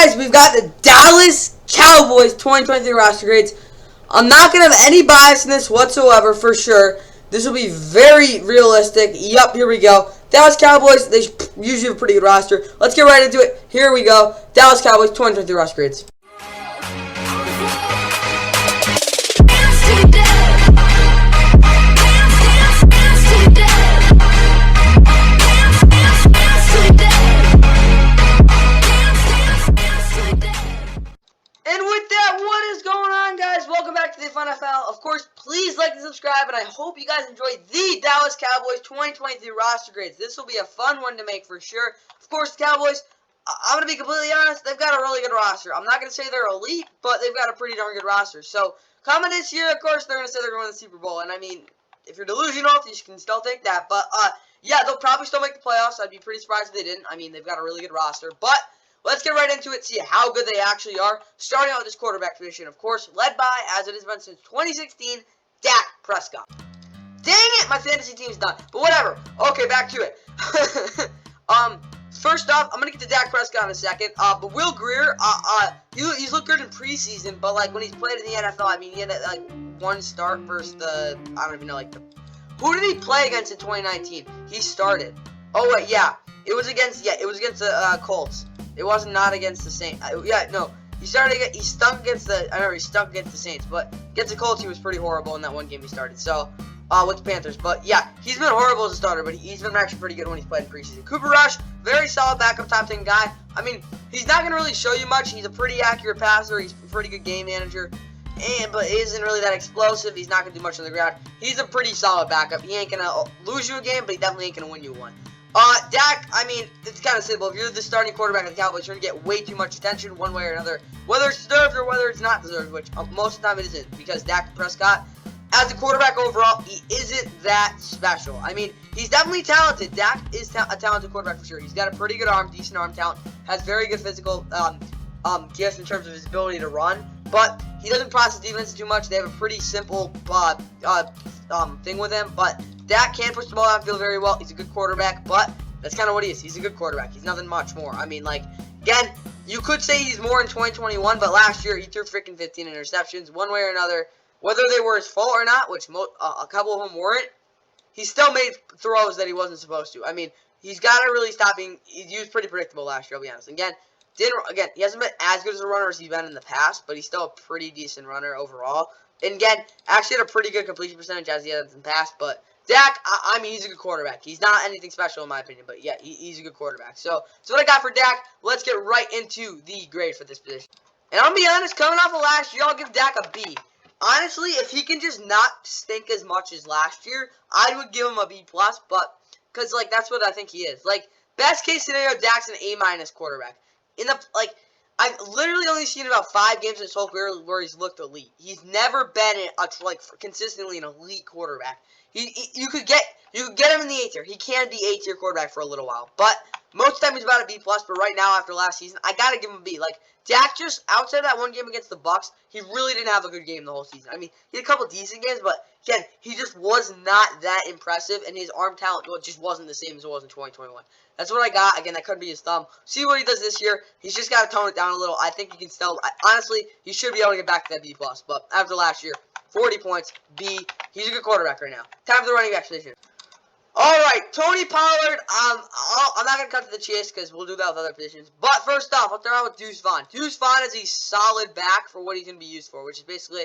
guys, we've got the Dallas Cowboys 2023 roster grades. I'm not going to have any bias in this whatsoever, for sure. This will be very realistic. Yup, here we go. Dallas Cowboys, they usually have a pretty good roster. Let's get right into it. Here we go. Dallas Cowboys 2023 roster grades. And with that, what is going on, guys? Welcome back to the Fun NFL. Of course, please like and subscribe, and I hope you guys enjoyed the Dallas Cowboys 2023 roster grades. This will be a fun one to make for sure. Of course, the Cowboys, I'm going to be completely honest, they've got a really good roster. I'm not going to say they're elite, but they've got a pretty darn good roster. So, coming this year, of course, they're going to say they're going to win the Super Bowl. And I mean, if you're delusional, you can still think that. But, yeah, they'll probably still make the playoffs. I'd be pretty surprised if they didn't. I mean, they've got a really good roster. But let's get right into it, see how good they actually are. Starting out with this quarterback position, of course, led by, as it has been since 2016, Dak Prescott. Dang it, my fantasy team's done. But whatever. Okay, back to it. First off, I'm going to get to Dak Prescott in a second. But Will Grier, he's looked good in preseason, but, like, when he's played in the NFL, I mean, he had, like, one start versus the, I don't even know, like, who did he play against in 2019? He started. Oh, wait, yeah. It was against the, Colts. It was not against the Saints. He stunk against the Saints, but against the Colts, he was pretty horrible in that one game he started. So, with the Panthers. But, yeah, he's been horrible as a starter, but he's been actually pretty good when he's played in preseason. Cooper Rush, very solid backup top 10 guy. I mean, he's not going to really show you much. He's a pretty accurate passer. He's a pretty good game manager. But isn't really that explosive. He's not going to do much on the ground. He's a pretty solid backup. He ain't going to lose you a game, but he definitely ain't going to win you one. Dak, I mean, it's kind of simple. If you're the starting quarterback of the Cowboys, you're going to get way too much attention one way or another. Whether it's deserved or whether it's not deserved, which most of the time it isn't. Because Dak Prescott, as a quarterback overall, he isn't that special. I mean, he's definitely talented. Dak is a talented quarterback for sure. He's got a pretty good arm, decent arm talent. Has very good physical gifts in terms of his ability to run. But he doesn't process defense too much. They have a pretty simple thing with him. But Dak can push the ball downfield very well. He's a good quarterback, but that's kind of what he is. He's a good quarterback. He's nothing much more. I mean, like, again, you could say he's more in 2021, but last year he threw freaking 15 interceptions, one way or another. Whether they were his fault or not, which a couple of them weren't, he still made throws that he wasn't supposed to. I mean, he's got to really stop being. He was pretty predictable last year, I'll be honest. Again, he hasn't been as good as a runner as he's been in the past, but he's still a pretty decent runner overall. And again, actually had a pretty good completion percentage as he has in the past, but Dak, I mean, he's a good quarterback. He's not anything special in my opinion, but yeah, he's a good quarterback. So what I got for Dak, let's get right into the grade for this position. And I'll be honest, coming off of last year, I'll give Dak a B. Honestly, if he can just not stink as much as last year, I would give him a B+, but, because, like, that's what I think he is. Like, best case scenario, Dak's an A- quarterback. I've literally only seen about 5 games in his whole career where he's looked elite. He's never been consistently an elite quarterback. You could get him in the A tier. He can be A tier quarterback for a little while, but most of the time he's about a B+. But right now, after last season, I gotta give him a B. Like, Dak, just outside of that one game against the Bucs, he really didn't have a good game the whole season. I mean, he had a couple decent games, but again, he just was not that impressive, and his arm talent just wasn't the same as it was in 2021. That's what I got. Again, that could be his thumb. See what he does this year. He's just got to tone it down a little. I think he can still, honestly, he should be able to get back to that B+. But after last year, 40 points, B. He's a good quarterback right now. Time for the running back position. Alright, Tony Pollard, I'm not going to cut to the chase because we'll do that with other positions. But first off, I'll start out with Deuce Vaughn. Deuce Vaughn is a solid back for what he's going to be used for, which is basically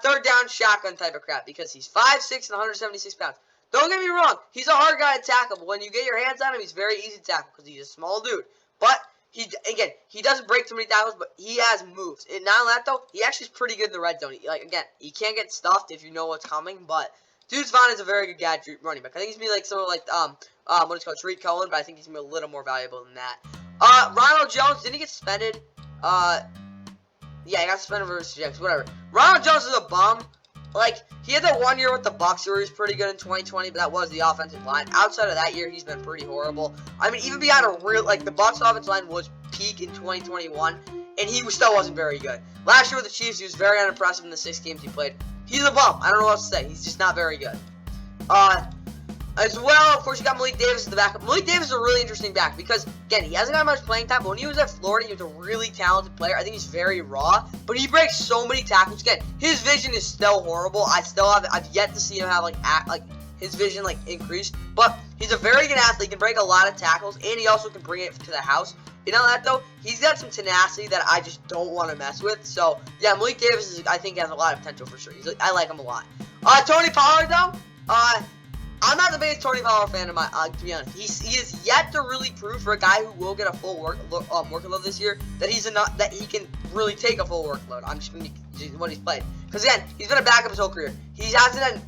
third down shotgun type of crap because he's 5'6" and 176 pounds. Don't get me wrong, he's a hard guy to tackle, but when you get your hands on him, he's very easy to tackle because he's a small dude. But, he doesn't break too many tackles, but he has moves. And not only that, though, he actually is pretty good in the red zone. He can't get stuffed if you know what's coming, but Deuce Vaughn is a very good guy running back. I think he's going to be like someone like, Tariq Cohen, but I think he's going to be a little more valuable than that. Ronald Jones, didn't he get suspended? Yeah, he got suspended for Jets, whatever. Ronald Jones is a bum. Like, he had that 1 year with the Bucs where he was pretty good in 2020, but that was the offensive line. Outside of that year, he's been pretty horrible. I mean, even beyond the Bucs offensive line was peak in 2021, and he still wasn't very good. Last year with the Chiefs, he was very unimpressive in the 6 games he played. He's a bum. I don't know what else to say. He's just not very good. As well, of course, you got Malik Davis as the backup. Malik Davis is a really interesting back because, again, he hasn't got much playing time, but when he was at Florida, he was a really talented player. I think he's very raw, but he breaks so many tackles. Again, his vision is still horrible. I've yet to see him have, his vision, increase, but he's a very good athlete. He can break a lot of tackles, and he also can bring it to the house. You know that, though? He's got some tenacity that I just don't want to mess with. So, yeah, Malik Davis, I think, has a lot of potential for sure. I like him a lot. Tony Pollard, though, I'm not the biggest Tony Pollard fan, to be honest. He is yet to really prove for a guy who will get a full workload this year that he can really take a full workload. I'm just going to what he's played. Because again, he's been a backup his whole career. He hasn't had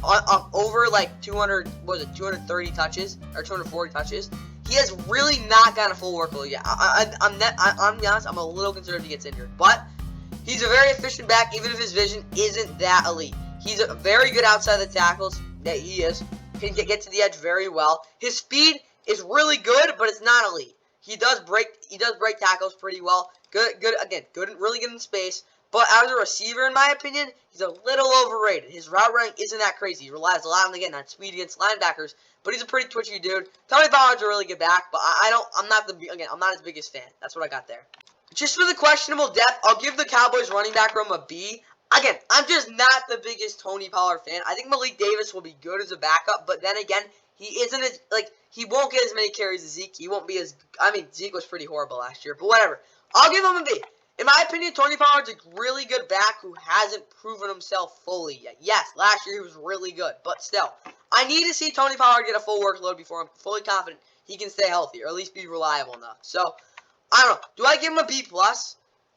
over 230 touches or 240 touches. He has really not gotten a full workload yet. I'm be honest, I'm a little concerned if he gets injured, but he's a very efficient back, even if his vision isn't that elite. He's a very good outside the tackles. That he is. Can get to the edge very well. His speed is really good, but it's not elite. He does break tackles pretty well. Really good in space. But as a receiver, in my opinion, he's a little overrated. His route running isn't that crazy. He relies a lot on on speed against linebackers, but he's a pretty twitchy dude. Tony Pollard's a really good back, but I'm not his biggest fan. That's what I got there. Just for the questionable depth, I'll give the Cowboys running back room a B. Again, I'm just not the biggest Tony Pollard fan. I think Malik Davis will be good as a backup, but then again, he isn't as, he won't get as many carries as Zeke. He won't be as, Zeke was pretty horrible last year, but whatever. I'll give him a B. In my opinion, Tony Pollard's a really good back who hasn't proven himself fully yet. Yes, last year he was really good, but still. I need to see Tony Pollard get a full workload before I'm fully confident he can stay healthy, or at least be reliable enough. So, I don't know. Do I give him a B+?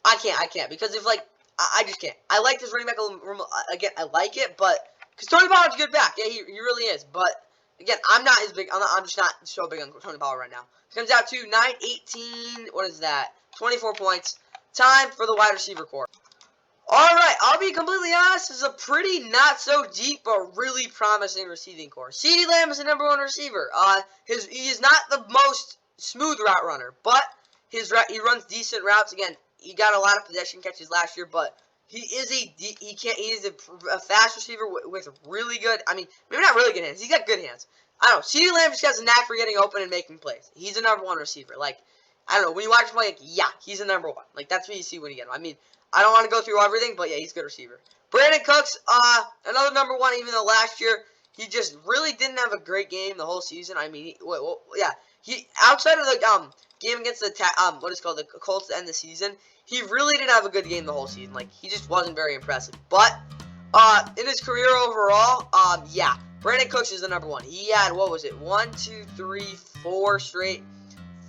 I can't, because if, I just can't. I like this running back room. Again, I like it, but because Tony Pollard's a good back, yeah, he really is. But again, I'm not as big. I'm just not so big on Tony Pollard right now. It comes out to 9-18. What is that? 24 points. Time for the wide receiver core. All right, I'll be completely honest. This is a pretty not so deep but really promising receiving core. CeeDee Lamb is the #1 receiver. He is not the most smooth route runner, but he runs decent routes. Again, he got a lot of possession catches last year, but he is a fast receiver with really good. Maybe not really good hands. He's got good hands. I don't know. CeeDee Lamb just has a knack for getting open and making plays. He's a #1 receiver. I don't know. When you watch him play, yeah, he's a #1. That's what you see when you get him. I don't want to go through everything, but yeah, he's a good receiver. Brandon Cooks, another #1, even though last year he just really didn't have a great game the whole season. He outside of the game against the Colts to end the season, he really didn't have a good game the whole season. He just wasn't very impressive. But in his career overall, yeah, Brandon Cooks is the #1. He had 1, 2, 3, 4 straight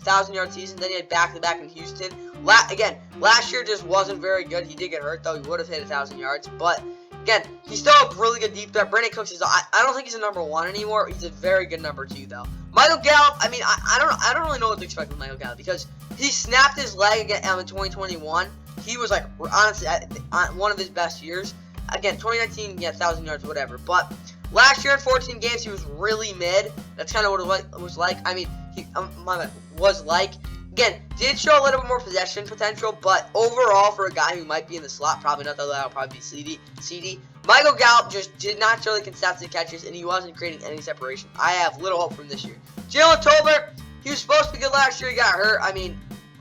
1,000-yard seasons. Then he had back-to-back in Houston. Last year just wasn't very good. He did get hurt though. He would have hit 1,000 yards, but again, he's still a really good deep threat. Brandon Cooks is. I don't think he's a #1 anymore. He's a very good #2 though. Michael Gallup. I don't know. I don't really know what to expect with Michael Gallup because he snapped his leg again in 2021. He was honestly one of his best years. Again, 2019, yeah, 1,000 yards, whatever. But last year in 14 games, he was really mid. That's kind of what it was like. Again, did show a little bit more possession potential, but overall, for a guy who might be in the slot, probably not, though that'll probably be CD. Michael Gallup just did not show the consistent catches, and he wasn't creating any separation. I have little hope from this year. Jalen Todler, he was supposed to be good last year. He got hurt.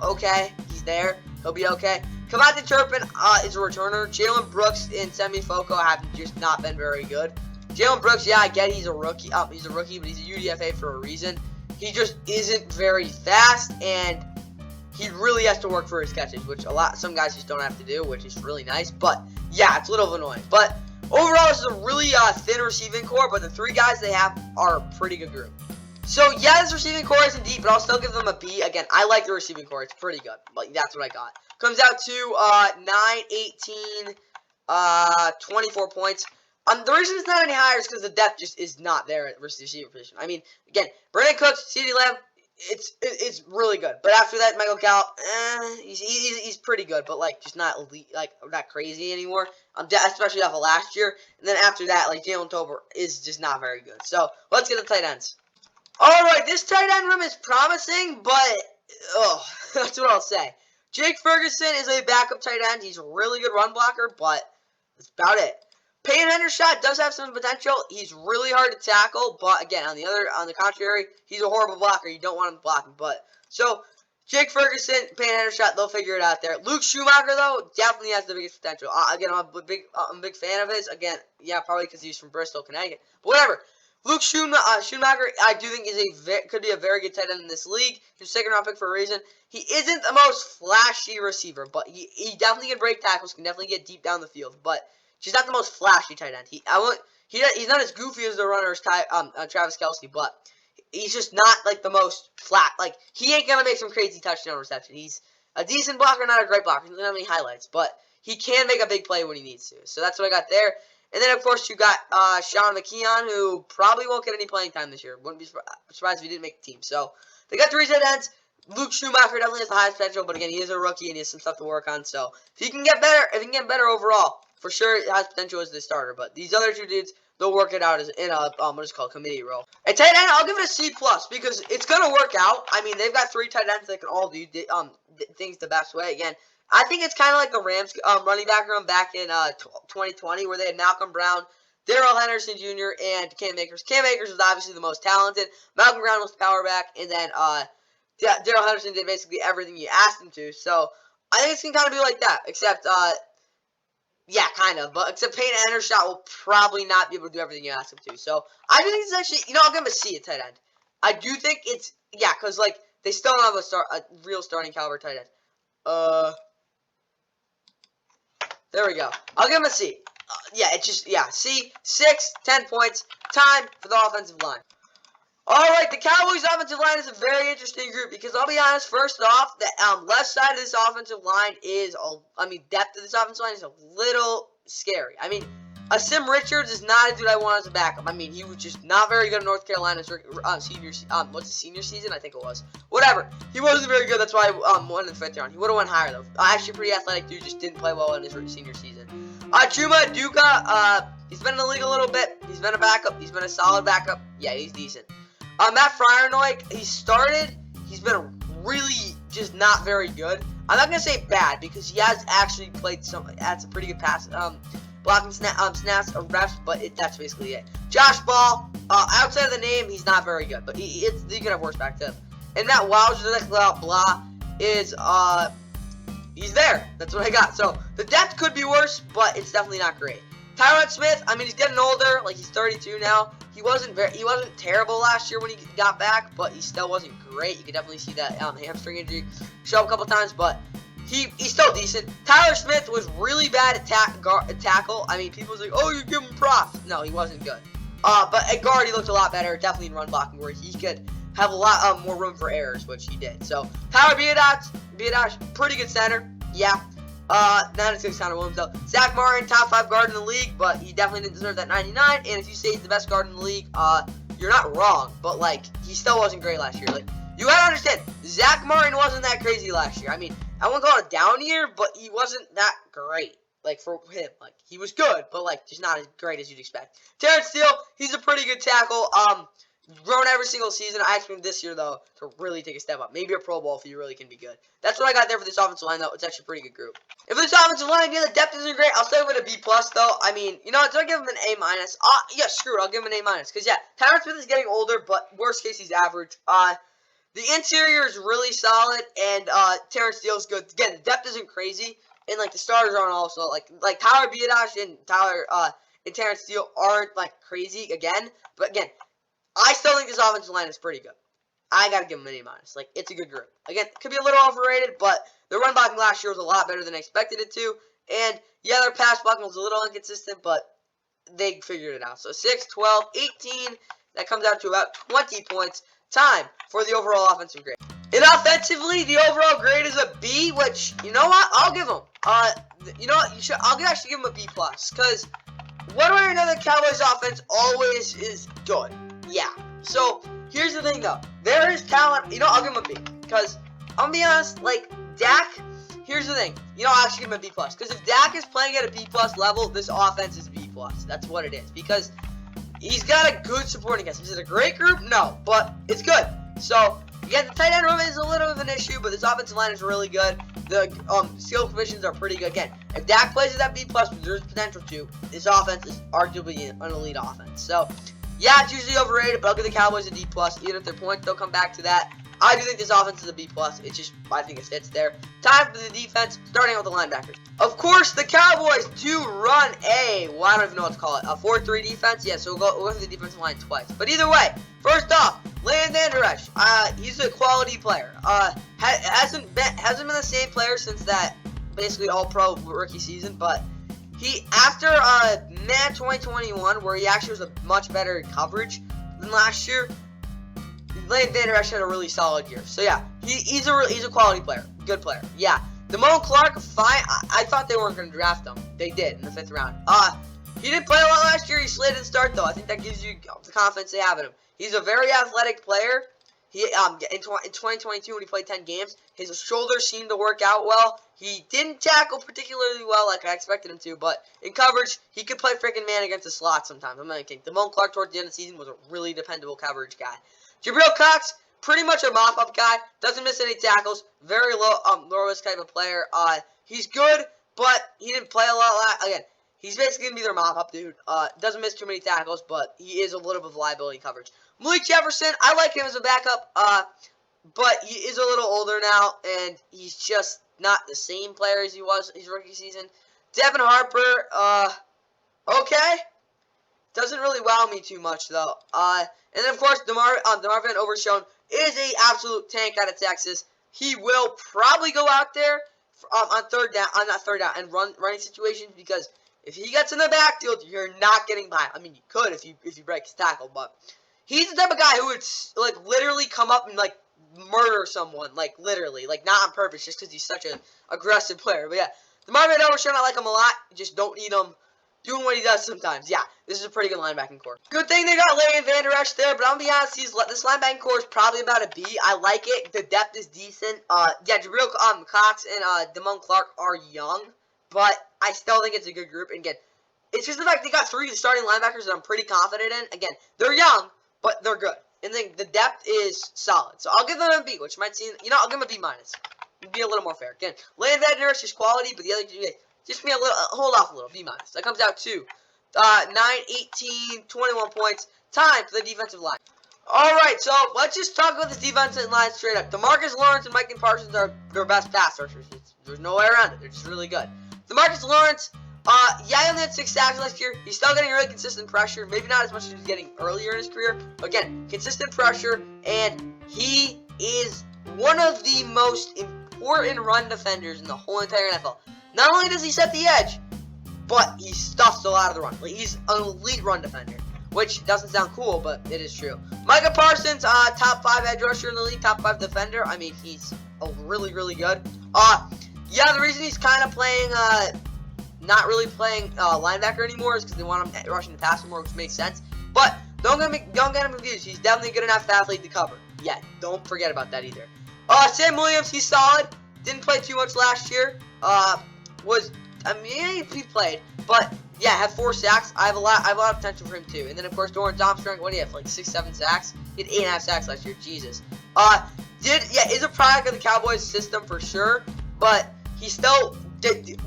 Okay, he's there. He'll be okay. Kamate Turpin is a returner. Jalen Brooks and Semi Foco have just not been very good. Jalen Brooks, yeah, I get he's a rookie. He's a rookie, but he's a UDFA for a reason. He just isn't very fast, and he really has to work for his catches, which some guys just don't have to do, which is really nice. But yeah, it's a little annoying. But overall, this is a really thin receiving core, but the 3 guys they have are a pretty good group. So yeah, this receiving core isn't deep, but I'll still give them a B. Again, I like the receiving core; it's pretty good. But that's what I got. Comes out to 9, 18, 24 points. The reason it's not any higher is because the depth just is not there at receiver position. Again, Brandon Cooks, CeeDee Lamb, it's really good. But after that, Michael Gallup, he's pretty good, but just not elite, not crazy anymore. Especially off of last year. And then after that, Jalen Tolbert is just not very good. So let's get the tight ends. All right, this tight end room is promising, but that's what I'll say. Jake Ferguson is a backup tight end. He's a really good run blocker, but that's about it. Peyton Hendershot does have some potential. He's really hard to tackle, but again, on the contrary, he's a horrible blocker. You don't want him blocking. But so Jake Ferguson, Peyton Hendershot, they'll figure it out there. Luke Schumacher though definitely has the biggest potential. Again, I'm a big fan of his. Again, yeah, probably because he's from Bristol, Connecticut. But whatever. Luke Schumacher, I do think could be a very good tight end in this league. He's a second-round pick for a reason. He isn't the most flashy receiver, but he definitely can break tackles, can definitely get deep down the field. But he's not the most flashy tight end. He's not as goofy as the runners, Travis Kelce, but he's just not like the most flat. Like he ain't gonna make some crazy touchdown reception. He's a decent blocker, not a great blocker. He doesn't have any highlights, but he can make a big play when he needs to. So that's what I got there. And then, of course, you got Sean McKeon, who probably won't get any playing time this year. Wouldn't be surprised if he didn't make the team. So they got 3 tight ends. Luke Schumacher definitely has the highest potential, but again, he is a rookie and he has some stuff to work on. So if he can get better overall, for sure, it has potential as the starter. But these other 2 dudes, they'll work it out as in a what is called committee role. And tight end, I'll give it a C+ because it's gonna work out. I mean, they've got 3 tight ends that can all do things the best way. Again, I think it's kind of like the Rams running back room back in 2020 where they had Malcolm Brown, Darrell Henderson Jr., and Cam Akers. Cam Akers was obviously the most talented. Malcolm Brown was the power back, and then Darrell Henderson did basically everything you asked him to. So I think it's going to kind of be like that, except, yeah, kind of. But except Peyton Hendershot will probably not be able to do everything you ask him to. So I do think it's actually, I'll give him a C at tight end. I do think it's, yeah, because, like, they still don't have a real starting caliber tight end. There we go. I'll give him a C. Yeah, it's just, yeah, C, 6, 10 points. Time for the offensive line. Alright, the Cowboys offensive line is a very interesting group because I'll be honest, first off, the left side of this offensive line is, depth of this offensive line is a little scary. I mean, Sim Richards is not a dude I want as a backup. I mean, he was just not very good in North Carolina's senior season? I think it was. Whatever. He wasn't very good. That's why I won in the 5th round. He would have went higher, though. Actually, pretty athletic dude. Just didn't play well in his senior season. Chuma Duka, he's been in the league a little bit. He's been a backup. He's been a solid backup. Yeah, he's decent. Matt Fryernoik, he started. He's been really just not very good. I'm not going to say bad because he has actually played some pretty good pass. Blocking snaps or reps, but that's basically it. Josh Ball, outside of the name, he's not very good, but you can have worse back to him. And Matt Wowzer, blah, is, he's there. That's what I got. So, the depth could be worse, but it's definitely not great. Tyron Smith, I mean, he's getting older, like, he's 32 now. He wasn't terrible last year when he got back, but he still wasn't great. You could definitely see that hamstring injury show up a couple times, but he's still decent. Tyler Smith was really bad at tackle. I mean, people was like, oh, you give him props. No, he wasn't good. But at guard, he looked a lot better, definitely in run blocking, where he could have a lot more room for errors, which he did. So, Tyler Biadasz, pretty good center. Yeah. Not as good as Connor Williams, though. Zach Martin, top 5 guard in the league, but he definitely didn't deserve that 99. And if you say he's the best guard in the league, you're not wrong. But, like, he still wasn't great last year. Like, you gotta understand, Zach Martin wasn't that crazy last year. I mean, I wouldn't call it a down year, but he wasn't that great. Like, for him. Like, he was good, but, like, just not as great as you'd expect. Terrence Steele, he's a pretty good tackle. Grown every single season. I expect him this year, though, to really take a step up. Maybe a Pro Bowl if he really can be good. That's what I got there for this offensive line, though. It's actually a pretty good group. If this offensive line, yeah, the depth isn't great, I'll still give it a B+, though. I mean, do I give him an A-? Yeah, screw it. I'll give him an A-. Because, yeah, Tyron Smith is getting older, but worst case, he's average. The interior is really solid, and Terrence Steele's good. Again, the depth isn't crazy, and, like, the starters aren't also, like Tyler Biadasz and Terrence Steele aren't, like, crazy, again. But, again, I still think this offensive line is pretty good. I gotta give them an A-. Like, it's a good group. Again, it could be a little overrated, but their run blocking last year was a lot better than I expected it to. And, yeah, their pass blocking was a little inconsistent, but they figured it out. So, 6, 12, 18, that comes out to about 20 points. Time for the overall offensive grade. And offensively, the overall grade is a B, which, you know what? I'll give them. You know what? I'll actually give them a B+. Because, one way or another, Cowboys offense always is good. Yeah. So, here's the thing, though. There is talent. I'll give him a B. Because, I'm going to be honest, like, Dak, here's the thing. I'll actually give him a B+. Because if Dak is playing at a B+ level, this offense is B+. That's what it is. Because he's got a good supporting cast. Is it a great group? No. But it's good. So, Again, the tight end room is a little of an issue, but this offensive line is really good. The skill positions are pretty good. Again, if Dak plays at that B+, there's potential to, this offense is arguably an elite offense. So, yeah, it's usually overrated, but I'll give the Cowboys a D+. Even if they're points, they'll come back to that. I do think this offense is a B+. It's just, I think it fits there. Time for the defense, starting with the linebackers. Of course, the Cowboys do run well, I don't even know what to call it, a 4-3 defense. Yeah, so we'll go through the defensive line twice. But either way, first off, Leighton Vander Esch. He's a quality player. Hasn't been the same player since that basically all-pro rookie season, but he, after May 2021, where he actually was a much better coverage than last year, Leighton Vander Esch had a really solid year. So yeah, he's a quality player, good player. Yeah, Damone Clark, fine. I thought they weren't going to draft him. They did in the 5th round. He didn't play a lot last year. He slated to start though. I think that gives you the confidence they have in him. He's a very athletic player. He in 2022 when he played 10 games, his shoulders seemed to work out well. He didn't tackle particularly well like I expected him to, but in coverage, he could play freaking man against the slot sometimes. I'm not kidding. Damone Clark towards the end of the season was a really dependable coverage guy. Jabril Cox, pretty much a mop-up guy. Doesn't miss any tackles. Very low-risk type of player. He's good, but he didn't play a lot. Again, he's basically going to be their mop-up dude. Doesn't miss too many tackles, but he is a little bit of liability coverage. Malik Jefferson, I like him as a backup, but he is a little older now, and he's just not the same player as he was his rookie season. Devin Harper, okay. Doesn't really wow me too much, though. And then, of course, DeMarvin Overshown is an absolute tank out of Texas. He will probably go out there on third down, and running situations, because if he gets in the backfield, you're not getting by. I mean, you could if you break his tackle, but he's the type of guy who would, like, literally come up and, like, murder someone, like, literally, like, not on purpose, just because he's such an aggressive player. But yeah, DeMarvin Overshown, I like him a lot. You just don't need him doing what he does sometimes. Yeah, this is a pretty good linebacking core. Good thing they got Leighton Vander Esch there, but I'm going to be honest, this linebacking core is probably about a B. I like it. The depth is decent. Yeah, Jabril Cox and Damone Clark are young, but I still think it's a good group. And again, it's just the fact they got 3 starting linebackers that I'm pretty confident in. Again, they're young, but they're good. And then the depth is solid. So I'll give them a B, which might seem, I'll give them a B-. Be a little more fair. Again, Leighton Vander Esch is quality, but the other two, just be a little, hold off a little, B-. That comes out to 9, 18, 21 points. Time for the defensive line. Alright, so let's just talk about this defensive line straight up. DeMarcus Lawrence and Micah Parsons are their best pass rushers. There's no way around it. They're just really good. DeMarcus Lawrence, yeah, he only had 6 sacks last year. He's still getting really consistent pressure. Maybe not as much as he was getting earlier in his career. But again, consistent pressure, and he is one of the most important run defenders in the whole entire NFL. Not only does he set the edge, but he stuffs a lot of the run. Like, he's an elite run defender, which doesn't sound cool, but it is true. Micah Parsons, top 5 edge rusher in the league, top 5 defender. I mean, he's really, really good. Yeah, the reason he's kind of playing, not really playing linebacker anymore is because they want him rushing the passer more, which makes sense. But don't get him confused. He's definitely a good enough athlete to cover. Yeah, don't forget about that either. Sam Williams, he's solid. Didn't play too much last year. He played, but yeah, had 4 sacks. I have a lot of potential for him too. And then of course, Dorrance Armstrong, what do you have, like 6, 7 sacks? He had 8.5 sacks last year. Jesus. Is a product of the Cowboys system for sure, but he still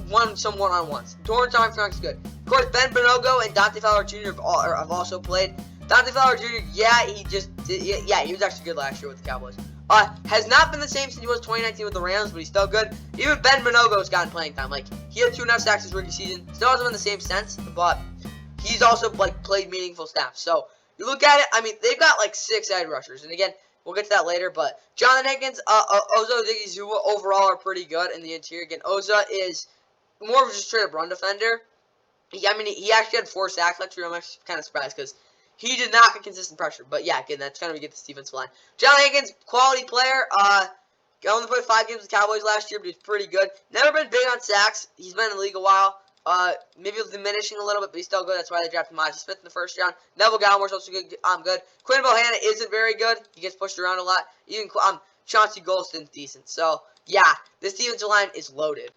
won some one-on-ones. Dorrance Armstrong's good. Of course, Ben Bonogo and Dante Fowler Jr. have also played. Dante Fowler Jr. He was actually good last year with the Cowboys. Has not been the same since he was 2019 with the Rams, but he's still good. Even Ben Bonogo's gotten playing time. Like, he had 2.5 sacks his rookie season. Still hasn't been the same sense, but he's also, like, played meaningful snaps. So, you look at it, I mean, they've got, like, 6 edge rushers. And again, we'll get to that later, but Jonathan Hankins, Ozo Odighizuwa overall are pretty good in the interior. Again, Oza is more of a just straight-up run defender. He actually had 4 sacks last year. I'm actually kind of surprised because he did not get consistent pressure. But yeah, again, that's kind of get this defensive line. John Hankins, quality player. Only played 5 games with the Cowboys last year, but he's pretty good. Never been big on sacks. He's been in the league a while. Maybe it's diminishing a little bit, but he's still good. That's why they drafted Monty Smith in the 1st round. Neville Gallimore's also good. Good. Quinn Bohanna isn't very good. He gets pushed around a lot. Even Chauncey Golston's decent. So yeah, this defensive line is loaded.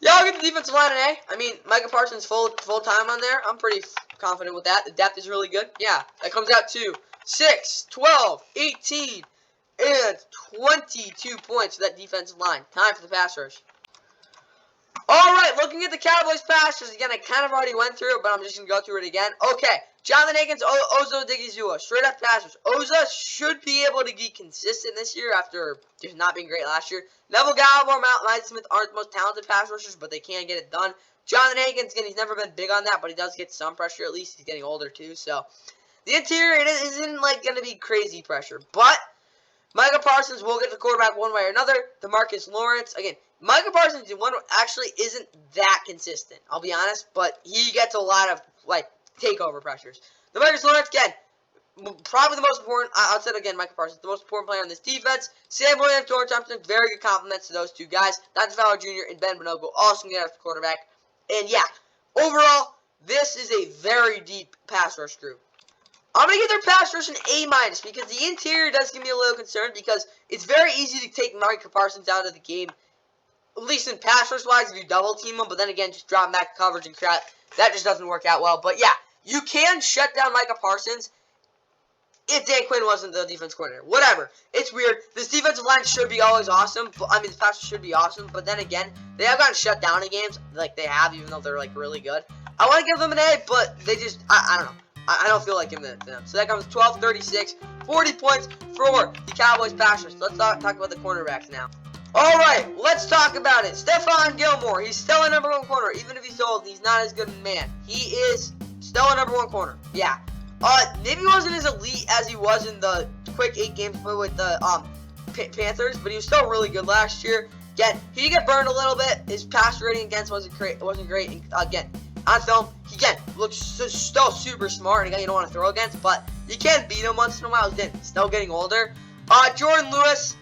Yeah, I'll get the defensive line an A. I mean, Micah Parsons full time on there. I'm pretty confident with that. The depth is really good. Yeah, that comes out to 6, 12, 18, and 22 points for that defensive line. Time for the pass rush. Alright, looking at the Cowboys pass rush, again, I kind of already went through it, but I'm just going to go through it again. Okay, Jonathan Hankins, Ozo Odighizuwa, straight up pass rush. Oza should be able to be consistent this year after just not being great last year. Neville Gallimore, Mike Smith aren't the most talented pass rushers, but they can get it done. Jonathan Hankins, again, he's never been big on that, but he does get some pressure at least. He's getting older too, so the interior, it isn't like going to be crazy pressure, but Micah Parsons will get the quarterback one way or another. DeMarcus Lawrence, again, Micah Parsons actually isn't that consistent, I'll be honest, but he gets a lot of, like, takeover pressures. DeMarcus Lawrence, again, probably the most important, outside, again, Micah Parsons, the most important player on this defense. Sam Williams, Jordan Thompson, very good compliments to those two guys. Dante Fowler Jr. and Ben Bonobo also can get after the quarterback. And, yeah, overall, this is a very deep pass rush group. I'm going to give their pass rush an A- because the interior does give me a little concerned because it's very easy to take Micah Parsons out of the game, at least in pass rush-wise if you double-team him, but then again, just drop back coverage and crap. That just doesn't work out well. But, yeah, you can shut down Micah Parsons if Dan Quinn wasn't the defense coordinator. Whatever. It's weird. This defensive line should be always awesome. I mean, the pass rush should be awesome, but then again, they have gotten shut down in games like they have, even though they're, like, really good. I want to give them an A, but they just, I don't know. I don't feel like giving it to them. So that comes 12, 36, 40 points for the Cowboys pass rush. Let's talk about the cornerbacks now. Alright, let's talk about it. Stephon Gilmore, he's still a number one corner. Even if he's old, he's not as good a man. He is still a number one corner. Yeah. Maybe he wasn't as elite as he was in the quick 8 games with the Panthers, but he was still really good last year. Again, he did get burned a little bit. His pass rating against wasn't great. And, again, on film, he again looks still super smart. And again, you don't want to throw against, but you can beat him once in a while. Again, still getting older. Jordan Lewis,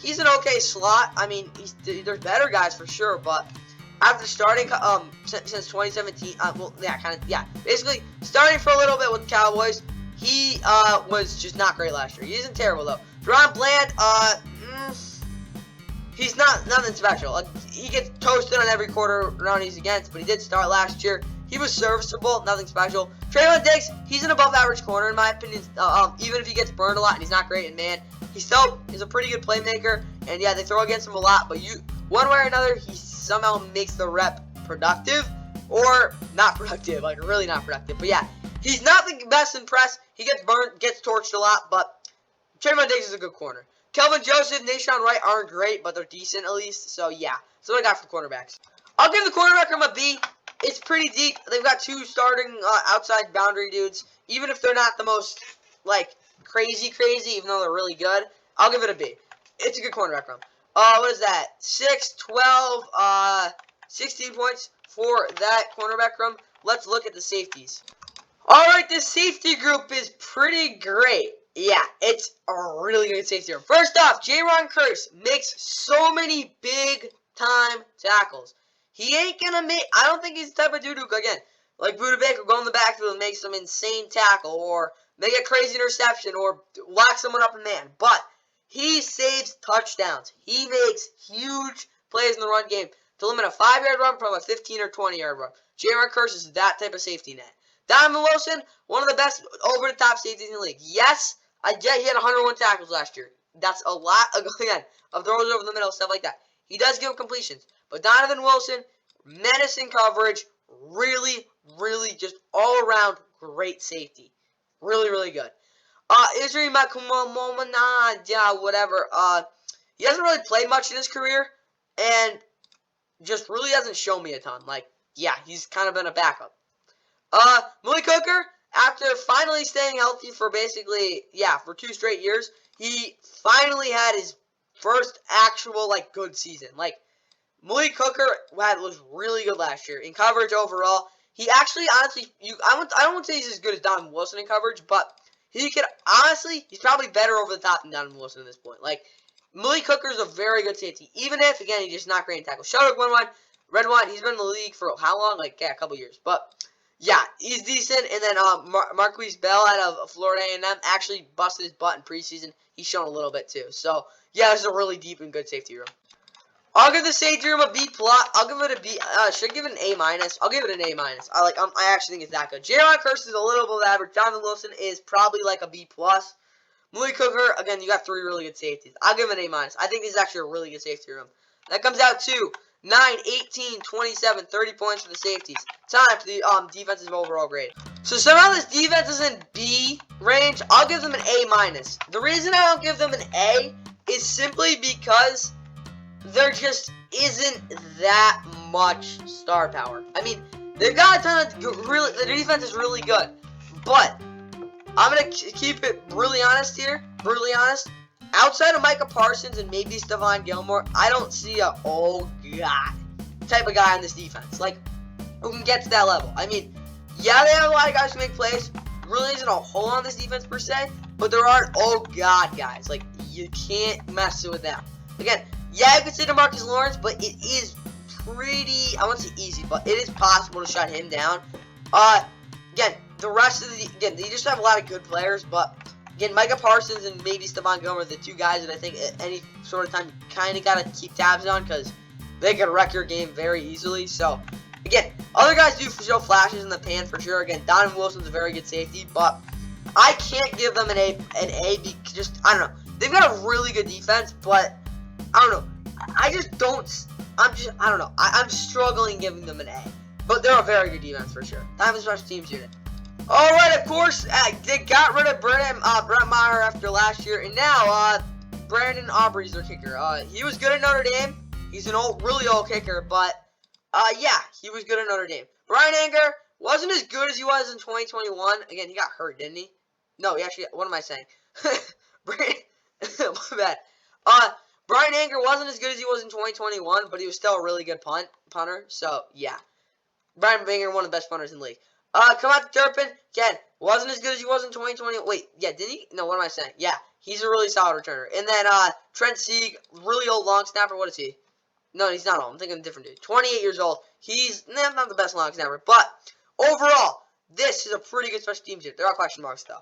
he's an okay slot. I mean, there's better guys for sure, but after starting since 2017, basically starting for a little bit with the Cowboys, he was just not great last year. He isn't terrible though. Ron Bland, he's nothing special. He gets toasted on every quarter round he's against, but he did start last year. He was serviceable, nothing special. Traylon Diggs, he's an above-average corner in my opinion. Even if he gets burned a lot and he's not great in man, he still is a pretty good playmaker. And yeah, they throw against him a lot, but one way or another, he somehow makes the rep productive or not productive, like really not productive. But yeah, he's not the best in press. He gets burned, gets torched a lot, but Traylon Diggs is a good corner. Kelvin Joseph, Nashawn Wright aren't great, but they're decent at least. So, yeah. So, what I got for the cornerbacks. I'll give the cornerback room a B. It's pretty deep. They've got 2 starting outside boundary dudes. Even if they're not the most, like, crazy, even though they're really good, I'll give it a B. It's a good cornerback room. What is that? 6, 12, 16 points for that cornerback room. Let's look at the safeties. Alright, this safety group is pretty great. Yeah, it's a really good safety room. First off, Jaron Kearse makes so many big-time tackles. He ain't gonna make, I don't think he's the type of dude who, again, like Buda Baker, go in the backfield and make some insane tackle, or make a crazy interception, or lock someone up in man. But he saves touchdowns. He makes huge plays in the run game to limit a 5-yard run from a 15 or 20-yard run. Jaron Kearse is that type of safety net. Donovan Wilson, one of the best over-the-top safeties in the league. Yes, he had 101 tackles last year. That's a lot, again, of throws over the middle, stuff like that. He does give completions. But Donovan Wilson, menacing coverage, really just all-around great safety. Really good. Israel Makumomona, whatever. He hasn't really played much in his career, and just really hasn't shown me a ton. Like, yeah, he's kind of been a backup. Malik Hooker, after finally staying healthy for basically, for 2 straight years, he finally had his first actual, like, good season. Like, Malik Hooker was really good last year in coverage overall. He actually, honestly, I don't want to say he's as good as Donovan Wilson in coverage, but he could, honestly, he's probably better over the top than Donovan Wilson at this point. Like, Malik Hooker is a very good safety, even if, again, he's just not great in tackle. Shadok Redwine, he's been in the league for how long? Like, yeah, a couple years, but yeah, he's decent. And then Marquise Bell out of Florida A&M actually busted his butt in preseason. He's shown a little bit too. So yeah, this is a really deep and good safety room. I'll give the safety room a B+. I'll give it a B. Should I give it an A-. I'll give it an A-. I actually think it's that good. Jaron Kearse is a little bit average. Donovan Wilson is probably like a B+. Malik Hooker, again, you got 3 really good safeties. I'll give him an A-. I think this is actually a really good safety room. That comes out to 9, 18, 27, 30 points for the safeties. Time for the defensive overall grade. So somehow this defense is in B range. I'll give them an A-. The reason I don't give them an A is simply because there just isn't that much star power. I mean, they've got a ton of really, their defense is really good, but I'm gonna keep it really honest here, brutally honest. Outside of Micah Parsons and maybe Stephon Gilmore, I don't see a oh god type of guy on this defense, like who can get to that level. I mean, yeah, they have a lot of guys who make plays. Really isn't a hole on this defense per se, but there aren't oh god guys. Like you can't mess with them. Again, yeah, you could say DeMarcus Lawrence, but it is pretty, I won't say easy, but it is possible to shut him down. Again, the rest of the, again, they just have a lot of good players, but again, Micah Parsons and maybe Stephon Gilmore are the 2 guys that I think at any sort of time you kind of got to keep tabs on because they can wreck your game very easily. So, again, other guys do show flashes in the pan for sure. Again, Donovan Wilson's a very good safety, but I can't give them an A because just, I don't know. They've got a really good defense, but I don't know. I just don't, I don't know. I'm struggling giving them an A. But they're a very good defense for sure. Time for the special teams unit. Alright, of course, they got rid of Brett Maher after last year, and now Brandon Aubrey's their kicker. He was good at Notre Dame. He's an really old kicker, but yeah, he was good at Notre Dame. Brian Anger wasn't as good as he was in 2021. Again, he got hurt, didn't he? No, he actually, what am I saying? My bad. Brian Anger wasn't as good as he was in 2021, but he was still a really good punter. So, yeah. Brian Anger, one of the best punters in the league. Come out to Turpin. Again, wasn't as good as he was in 2020. Wait, yeah, did he? No, what am I saying? Yeah, he's a really solid returner. And then, Trent Sieg, really old long snapper. What is he? No, he's not old. I'm thinking of a different dude. 28 years old. He's not the best long snapper. But, overall, this is a pretty good special teams unit. There are question marks, though.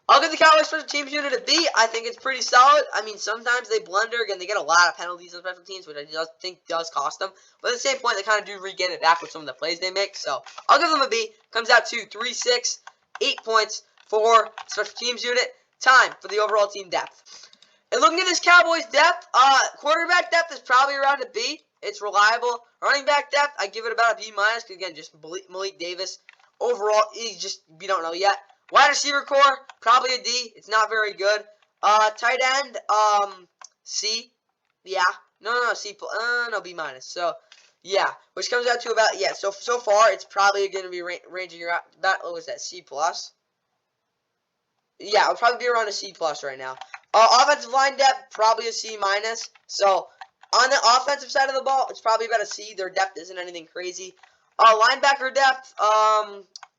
I'll give the Cowboys special teams unit a B. I think it's pretty solid. I mean, sometimes they blunder. Again, they get a lot of penalties on special teams, which I just think does cost them. But at the same point, they kind of do regain it back with some of the plays they make. So, I'll give them a B. Comes out to 3, 6, 8 points for special teams unit. Time for the overall team depth. And looking at this Cowboys depth, quarterback depth is probably around a B. It's reliable. Running back depth, I give it about a B-. Again, just Malik Davis. Overall, he's just, we don't know yet. Wide receiver core, probably a D. It's not very good. Tight end, C. Yeah. No, C+. No, B-. So, yeah. Which comes out to about, yeah. So far, it's probably going to be ranging around, about, what was that, C+? Yeah, it'll probably be around a C+ right now. Offensive line depth, probably a C-. So, on the offensive side of the ball, it's probably about a C. Their depth isn't anything crazy. Linebacker depth,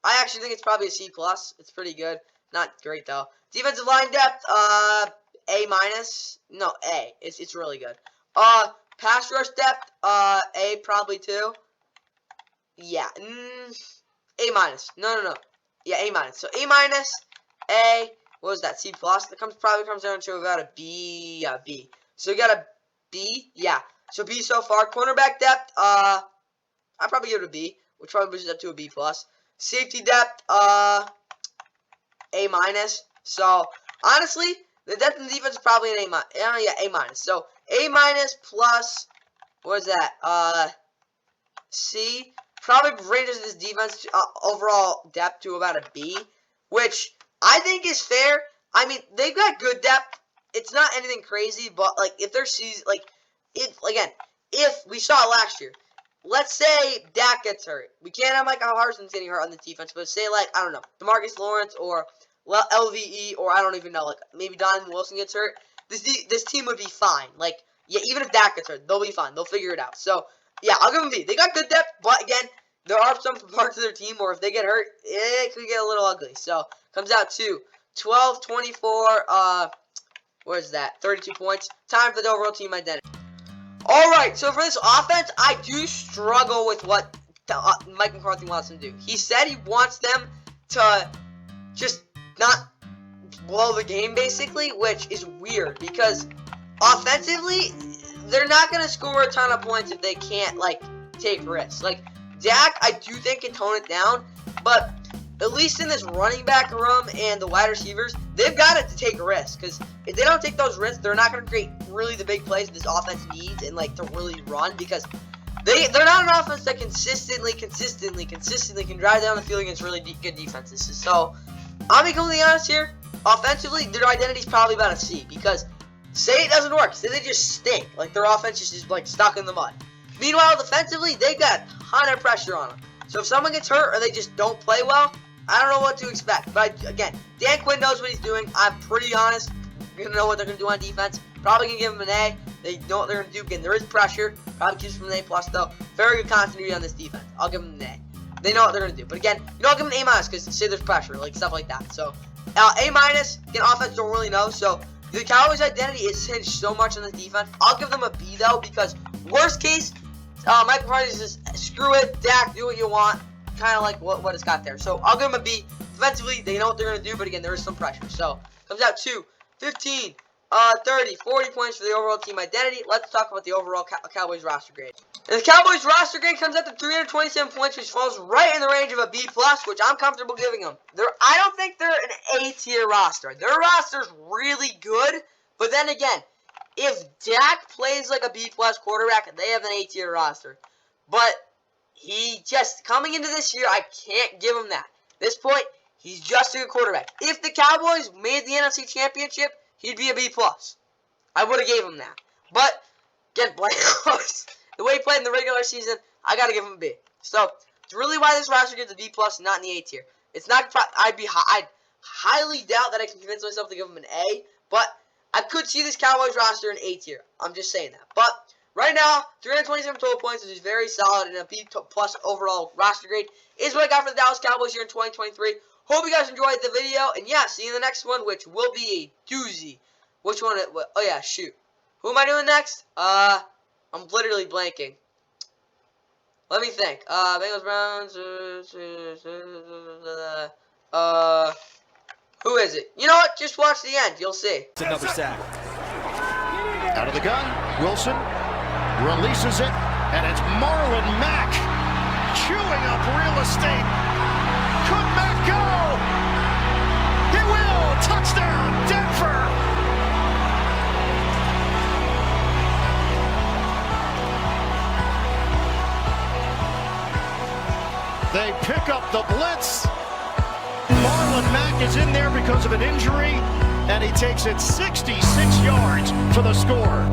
I actually think it's probably a C+. It's pretty good. Not great, though. Defensive line depth, A-. No, A. It's really good. Pass rush depth, A probably, too. Yeah. A-. No. Yeah, A-. So, A-, A, what was that, C+? That probably comes down to about a B, B. So, you got a B, yeah. So, B so far. Cornerback depth, I'd probably give it a B, which probably pushes up to a B+. Safety depth, A-. So, honestly, the depth in the defense is probably an A-. Yeah, A-. So, A- plus, what is that, C, probably ranges this defense overall depth to about a B, which I think is fair. I mean, they've got good depth. It's not anything crazy, but, like, if they're season, like, if we saw it last year, let's say Dak gets hurt. We can't have Micah Parsons getting hurt on the defense, but say, like, I don't know, DeMarcus Lawrence or LVE, or I don't even know, like, maybe Donovan Wilson gets hurt. This team would be fine. Like, yeah, even if Dak gets hurt, they'll be fine. They'll figure it out. So, yeah, I'll give them B. They got good depth, but, again, there are some parts of their team where if they get hurt, it could get a little ugly. So, comes out to 12, 24, what is that, 32 points. Time for the overall team identity. Alright, so for this offense, I do struggle with what Mike McCarthy wants them to do. He said he wants them to just not blow the game, basically, which is weird, because offensively, they're not going to score a ton of points if they can't, like, take risks. Like, Dak, I do think, can tone it down, but at least in this running back room and the wide receivers, they've got to take a risk. Because if they don't take those risks, they're not going to create really the big plays this offense needs and like to really run. Because they're not an offense that consistently can drive down the field against really good defenses. So I'll be completely honest here. Offensively, their identity is probably about a C. Because say it doesn't work, say they just stink. Like their offense is just like stuck in the mud. Meanwhile, defensively, they got a ton of pressure on them. So if someone gets hurt or they just don't play well, I don't know what to expect. But again, Dan Quinn knows what he's doing. I'm pretty honest. You're going to know what they're going to do on defense. Probably going to give them an A. They know what they're going to do. Again, there is pressure. Probably keeps them an A+, though. Very good continuity on this defense. I'll give them an A. They know what they're going to do. But again, I'll give them an A- because say there's pressure, like stuff like that. So, A-, again, offense don't really know. So, the Cowboys' identity is hinged so much on the defense. I'll give them a B, though, because worst case, Mike McCarthy says, screw it, Dak, do what you want. Kind of like what it's got there. So I'll give them a B. Defensively, they know what they're going to do, but again, there is some pressure. So comes out to 15, 30, 40 points for the overall team identity. Let's talk about the overall Cowboys roster grade. And the Cowboys roster grade comes out to 327 points, which falls right in the range of a B+, which I'm comfortable giving them. I don't think they're an A-tier roster. Their roster's really good, but then again, if Dak plays like a B+ quarterback, they have an A-tier roster. But he just, coming into this year, I can't give him that. At this point, he's just a good quarterback. If the Cowboys made the NFC Championship, he'd be a B+. I would have gave him that. But, again, Blake Close, the way he played in the regular season, I got to give him a B. So, it's really why this roster gets a B+, not in the A tier. It's not, I'd highly doubt that I can convince myself to give him an A, but I could see this Cowboys roster in A tier. I'm just saying that. But right now, 327 total points, which is very solid, and a B+ overall roster grade is what I got for the Dallas Cowboys here in 2023. Hope you guys enjoyed the video, and yeah, see you in the next one, which will be a doozy. Which one? Oh yeah, shoot. Who am I doing next? I'm literally blanking. Let me think. Bengals, Browns. Who is it? You know what? Just watch the end. You'll see. It's another sack. Out of the gun, Wilson releases it, and it's Marlon Mack chewing up real estate. Could Mack go? He will! Touchdown, Denver! They pick up the blitz. Marlon Mack is in there because of an injury, and he takes it 66 yards for the score.